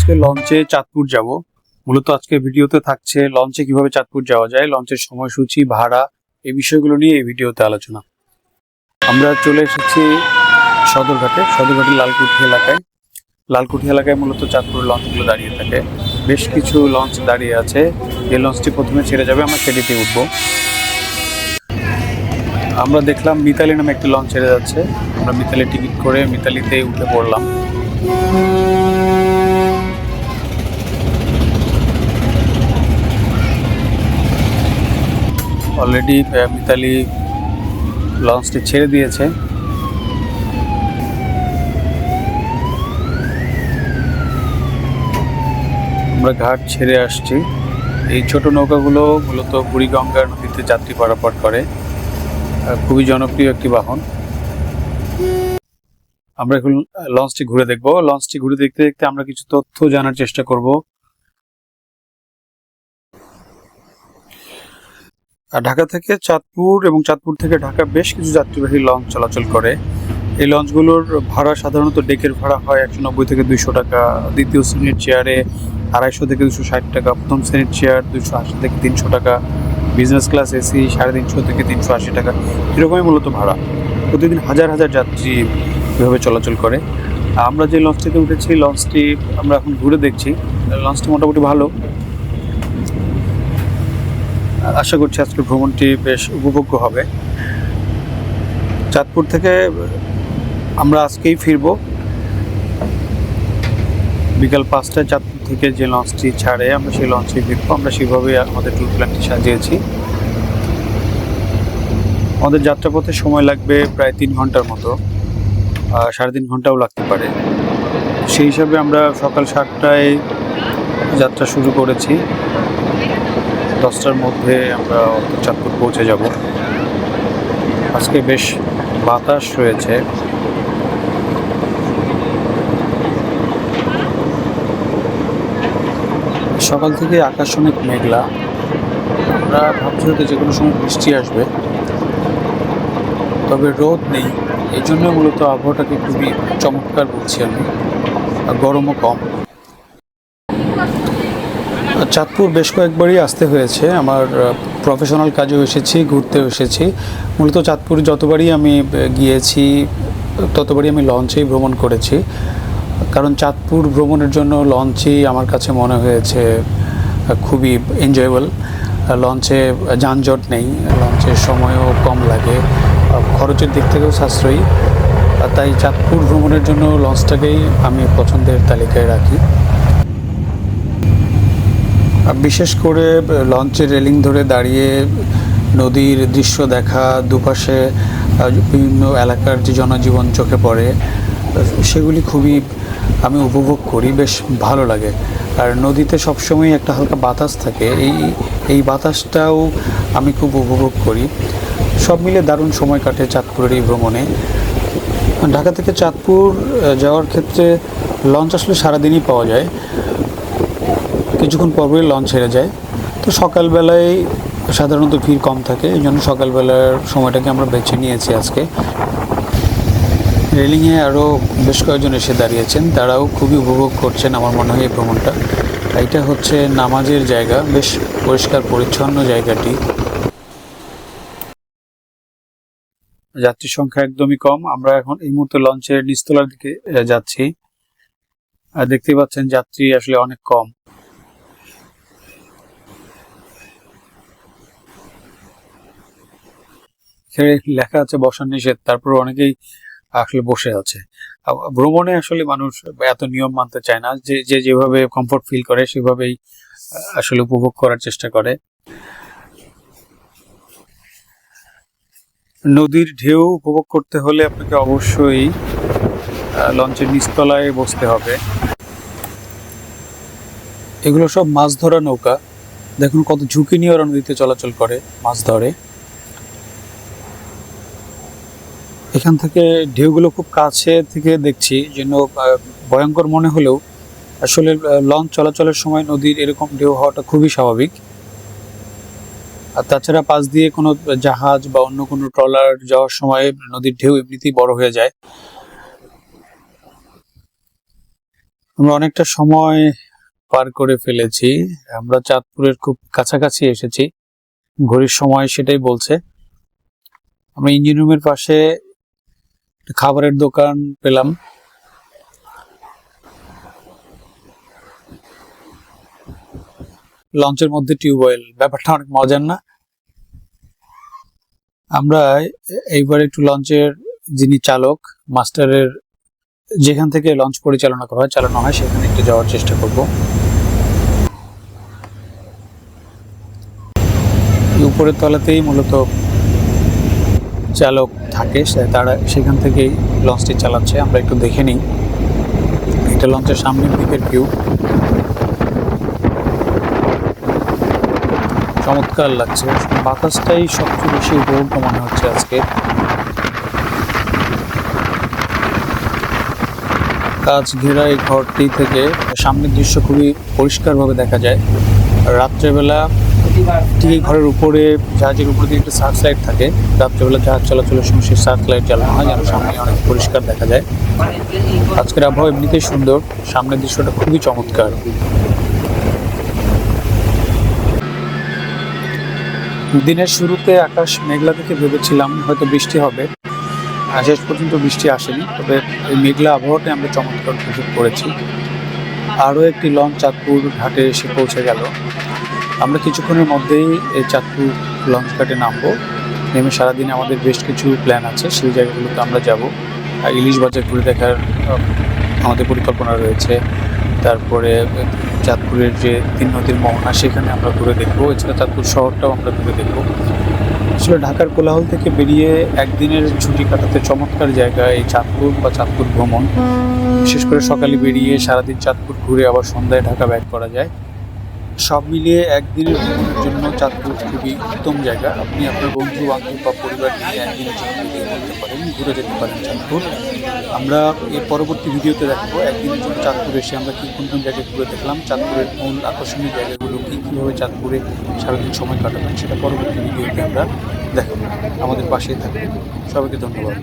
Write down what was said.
আজকে লঞ্চে চাঁদপুর যাব। মূলত আজকে ভিডিওতে থাকছে লঞ্চে কিভাবে চাঁদপুর যাওয়া যায়, লঞ্চের সময়সূচি, ভাড়া, এই বিষয়গুলো নিয়ে এই ভিডিওতে আলোচনা। আমরা চলে এসেছি সদরঘাটের লালকুঠি এলাকায় মূলত চাঁদপুর লঞ্চগুলো দাঁড়িয়ে থাকে। বেশ কিছু লঞ্চ দাঁড়িয়ে আছে। যে লঞ্চটি প্রথমে ছেড়ে যাবে আমরা সেটিতে উঠবো। আমরা দেখলাম মিতালি নামে একটি লঞ্চ ছেড়ে যাচ্ছে। আমরা মিতালি টিকিট করে মিতালিতে উঠে পড়লাম। অলরেডি মিতালি লঞ্চটি ছেড়ে দিয়েছে। আমরা ঘাট ছেড়ে আসছি। এই ছোট নৌকাগুলো মূলত বুড়িগঙ্গা নদীতে যাত্রী পারাপার করে। খুবই জনপ্রিয় একটি বাহন। আমরা এখন লঞ্চটি ঘুরে দেখব। লঞ্চটি ঘুরে দেখতে দেখতে আমরা কিছু তথ্য জানার চেষ্টা করব। ঢাকা থেকে চাঁদপুর এবং চাঁদপুর থেকে ঢাকা বেশ কিছু যাত্রীবাহী লঞ্চ চলাচল করে। এই লঞ্চগুলোর ভাড়া সাধারণত ডেকের ভাড়া হয় 190 থেকে 200 টাকা, দ্বিতীয় শ্রেণীর চেয়ারে 250 থেকে 260 টাকা, প্রথম শ্রেণীর চেয়ার 280 থেকে 300 টাকা, বিজনেস ক্লাস এসি 350 থেকে 380 টাকা, এরকমই মূলত ভাড়া। প্রতিদিন হাজার হাজার যাত্রী এভাবে চলাচল করে। আমরা যে লঞ্চটিতে উঠেছি, লঞ্চটি আমরা এখন ঘুরে দেখছি। লঞ্চটি মোটামুটি ভালো। আশা করছি আজকের ভ্রমণটি বেশ উপভোগ্য হবে। চাঁদপুর থেকে আমরা আজকেই ফিরব। বিকাল 5টায় চাঁদপুর থেকে যে লঞ্চটি ছাড়ে আমরা সেই লঞ্চে ফিরবো। আমরা সেভাবে আমাদের ট্যুর প্ল্যানটি সাজিয়েছি। আমাদের যাত্রাপথে সময় লাগবে প্রায় 3 ঘন্টার মতো, 3.5 ঘন্টাও লাগতে পারে। সেই হিসাবে আমরা সকাল 7টায় যাত্রা শুরু করেছি। 10টার মধ্যে আমরা চাঁদপুর পৌঁছে যাব। আজকে বেশ বাতাস রয়েছে। সকাল থেকে আকাশ অনেক মেঘলা। আমরা ভাবছি হয়তো যে কোনো সময় বৃষ্টি আসবে, তবে রোদ নেই। এই জন্য মূলত আবহাওয়াটাকে খুবই চমৎকার বলছি আমি। গরমও কম। চাঁদপুর বেশ কয়েকবারই আসতে হয়েছে। আমার প্রফেশনাল কাজেও এসেছি, ঘুরতেও এসেছি। মূলত চাঁদপুর যতবারই আমি গিয়েছি ততবারই আমি লঞ্চেই ভ্রমণ করেছি। কারণ চাঁদপুর ভ্রমণের জন্য লঞ্চই আমার কাছে মনে হয়েছে খুবই এনজয়েবল। লঞ্চে যানজট নেই, লঞ্চের সময়ও কম লাগে, খরচের দিক থেকেও সাশ্রয়ী। তাই চাঁদপুর ভ্রমণের জন্য লঞ্চটাকেই আমি পছন্দের তালিকায় রাখি। বিশেষ করে লঞ্চের রেলিং ধরে দাঁড়িয়ে নদীর দৃশ্য দেখা, দুপাশে বিভিন্ন এলাকার যে জনজীবন চোখে পড়ে, সেগুলি খুবই আমি উপভোগ করি, বেশ ভালো লাগে। আর নদীতে সবসময় একটা হালকা বাতাস থাকে, এই বাতাসটাও আমি খুব উপভোগ করি। সব মিলে দারুণ সময় কাটে চাঁদপুরের এই ভ্রমণে। ঢাকা থেকে চাঁদপুর যাওয়ার ক্ষেত্রে লঞ্চ আসলে সারাদিনই পাওয়া যায়, কিছুক্ষণ পরপরই লঞ্চ ছেড়ে যায়। তো সকালবেলায় সাধারণত ভিড় কম থাকে, এই জন্য সকালবেলার সময়টাকে আমরা বেছে নিয়েছি আজকে। রেলিংয়ে আরও বেশ কয়েকজন এসে দাঁড়িয়েছেন, তারাও খুবই উপভোগ করছেন আমার মনে হয় এই ভ্রমণটা। এইটা হচ্ছে নামাজের জায়গা, বেশ পরিষ্কার পরিচ্ছন্ন জায়গাটি। যাত্রীর সংখ্যা একদমই কম। আমরা এখন এই মুহূর্তে লঞ্চের নিচতলার দিকে যাচ্ছি। আর দেখতেই পাচ্ছেন যাত্রী আসলে অনেক কম। লেখা আছে বসার নিষেধ, তারপর অনেকেই আসলে বসে আছে। ভ্রমণে আসলে মানুষ এত নিয়ম মানতে চায় না, যে যেভাবে কমফোর্ট ফিল করে সেভাবেই আসলে উপভোগ করার চেষ্টা করে। নদীর ঢেউ উপভোগ করতে হলে আপনাকে অবশ্যই লঞ্চের নিচতলায় বসতে হবে। এগুলো সব মাছ ধরা নৌকা। দেখুন কত ঝুঁকি নিয়ে ওরা নদীতে চলাচল করে, মাছ ধরে। এখান থেকে ঢেউগুলো খুব কাছে থেকে দেখছি, যেন ভয়ঙ্কর মনে হলেও আসলে লঞ্চ চলাচলের সময় নদীর এরকম ঢেউ হওয়াটা খুবই স্বাভাবিক। আর তাছাড়া পাশ দিয়ে কোনো জাহাজ বা অন্য কোনো ট্রলার যাওয়ার সময় নদীর ঢেউ এমনিতেই বড় হয়ে যায়। আমরা অনেকটা সময় পার করে ফেলেছি, আমরা চাঁদপুরের খুব কাছাকাছি এসেছি, ঘড়ির সময় সেটাই বলছে। আমরা ইঞ্জিন রুমের পাশে খাবারের দোকান পেলাম। লঞ্চের মধ্যে টিউবওয়েল, ব্যাপারটা অনেক মজার না? আমরা এইবার একটু লঞ্চের যিনি চালক, মাস্টারের যেখান থেকে লঞ্চ পরিচালনা করা হয়, চালানো হয়, সেখানে একটু যাওয়ার চেষ্টা করব। উপরের তলাতেই মূলত চালক থাকে, তারা সেখান থেকেই লঞ্চটি চালাচ্ছে। আমরা একটু দেখে নিই। এটা লঞ্চের সামনের দিকের ভিউ, চমৎকার লাগছে। বাতাসটাই সবচেয়ে বেশি উপভোগ্য মনে হচ্ছে আজকে। কাঁচ ঘেরা এই ঘরটি থেকে সামনের দৃশ্য খুবই পরিষ্কারভাবে দেখা যায়। রাত্রেবেলা ঠিক এই ঘরের উপরে, জাহাজের উপরে দিয়ে একটা সার্চ লাইট থাকে, রাত্রেবেলা জাহাজ চলাচলের সময় সেই সার্চ লাইট জ্বালানো হয় যেন সামনে অনেক পরিষ্কার দেখা যায়। আজকের আবহাওয়া এমনিতেই সুন্দর, সামনের দৃশ্যটা খুবই চমৎকার। দিনের শুরুতে আকাশ মেঘলা দেখে ভেবেছিলাম হয়তো বৃষ্টি হবে, শেষ পর্যন্ত বৃষ্টি আসেনি। তবে এই মেঘলা আবহাওয়াতে আমরা চমৎকার উপভোগ করেছি। আরও একটি লঞ্চ চাঁদপুর ঘাটে এসে পৌঁছে গেল। আমরা কিছুক্ষণের মধ্যেই এই চাঁদপুর লঞ্চ ঘাটে নামবো। নেমে সারাদিনে আমাদের বেশ কিছু প্ল্যান আছে, সেই জায়গাগুলোতে আমরা যাব। ইলিশ বাজার ঘুরে দেখার আমাদের পরিকল্পনা রয়েছে। তারপরে চাঁদপুরের যে 3 নদীর মোহনা, সেখানে আমরা ঘুরে দেখবো। এছাড়া চাঁদপুর শহরটাও আমরা ঘুরে দেখবো। আসলে ঢাকার কোলাহল থেকে বেরিয়ে একদিনের ছুটি কাটাতে চমৎকার জায়গা এই চাঁদপুর বা চাঁদপুর ভ্রমণ। বিশেষ করে সকালে বেরিয়ে সারাদিন চাঁদপুর ঘুরে আবার সন্ধ্যায় ঢাকা ব্যাক করা যায়। সব মিলিয়ে একদিনের ভ্রমণের জন্য চাঁদপুর খুবই উত্তম জায়গা। আপনি আপনার বন্ধু বান্ধব বা পরিবার নিয়ে একদিনের জন্য বেরিয়ে যেতে পারেন, ঘুরে যেতে পারেন চাঁদপুর। আমরা এর পরবর্তী ভিডিওতে দেখবো একদিনের জন্য চাঁদপুর এসে আমরা কোন কোন জায়গায় ঘুরে দেখলাম, চাঁদপুরের মূল আকর্ষণীয় জায়গাগুলো কীভাবে চাঁদপুরে সারাদিন সময় কাটাবেন, সেটা পরবর্তী ভিডিওতে আমরা দেখাবো। আমাদের পাশেই থাকবেন। সবাইকে ধন্যবাদ।